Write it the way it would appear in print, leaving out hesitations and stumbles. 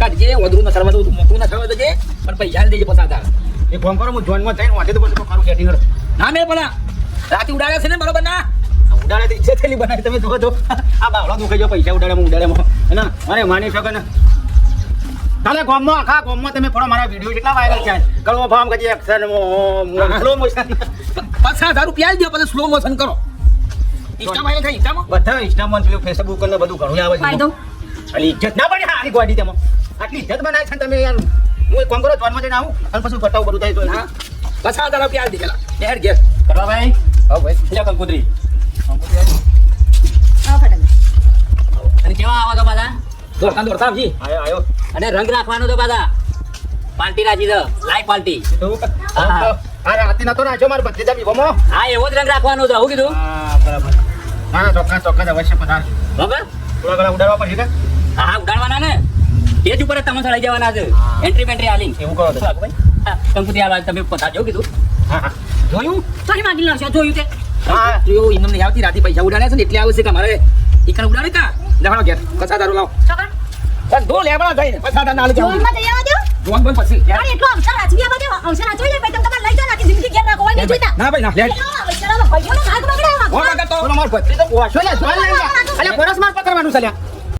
કાઢજે વધુ ન કરવા દઉં મોટું ન કરવા દેજે પણ પૈસા દેજે 50,000 એ ફોન કરો હું જોનમાં જઈને વાંચે તો પછી મારું સેટિંગ કરો ના મેં પેલા રાતે ઉડાડ્યા છે ને બરોબર ના ઉડાડે તો ઈચ્છા થયેલી બનાવી તમે જોવો તો આ બાવળો દુખે જો પૈસા ઉડાડે હે ને અરે માની શકો ને તારે ગામમાં આખા ગામમાં તમે ફોડો મારા વિડીયો કેટલા વાયરલ છે કળવો ફાર્મ કજી એક્શન સ્લો મોશન 50,000 રૂપિયા દો પછી સ્લો મોશન કરો ઇન્સ્ટા વાયરલ થાય ઇન્સ્ટામાં બધા ઇન્સ્ટામાં પેલું ફેસબુક ને બધું ઘણું આવે છે ફાયદો અલી ઇજ્જત ના બને હારી ગોડી તેમાં આટલી ઇજ્જત બનાવી છે ને તમે યાર હું એક કામ કરો જોનમાં જઈને આવું અને પછી બતાવું બધું થાય તો હા 50,000 રૂપિયા દે પેલા લેર ગેસ કરવા ભાઈ હા ભાઈ લે કંકુતરી આવો ફટાફટ અને કેવા આવો તો પાછા દોડતા આવજી આયો અને રંગ રાખવાનો તો પાછા પાર્ટી રાખી દો લાઈવ પાર્ટી આ રાતી નતો નાખ્યો મારા ભત્રીજા બીગોમો હા એવો જ રંગ રાખવાનો તો હું કીધું હા બરાબર ના ચોક્કસ અવશ્ય પધાર બરાબર થોડા ઘણા ઉડાડવા પડશે કે હા ઉડાડવાના ને સ્ટેજ ઉપર જ તમે ચડાઈ જવાના છે એન્ટ્રી બેન્ટ્રી આલી એવું કરો તો ભાઈ કંકુતરી આલવા તમે પધારજો કીધું હા જોયું સોરી માંગી લો જોયું તે હા જો ઇનમ નહીં આવતી રાતે પૈસા ઉડાડ્યા છે ને એટલે આવે છે કે મારે ઈકણ ઉડાડે કા લેવાનો ગેસ 50,000 લાવો છોકરા બસ દો લેવાનો જઈને 50,000 ના લઈ જાવ જોનમાં જઈ આવવા દો જોન બંધ પછી અરે એટલો અવસર આચવી આવવા દો અવસર આચવી લે ભાઈ તમે તમારે લઈ જાઓ આખી જિંદગી ઘેર રાખો નહીં જોઈતા ના ભાઈ ના લે ભાઈઓનો ભાગ બગડાવો હો મગર તો મારો ભત્રીજો પોછો ને જોઈ લે અલ્યા પરસ માર પકડવાનું છે લ્યા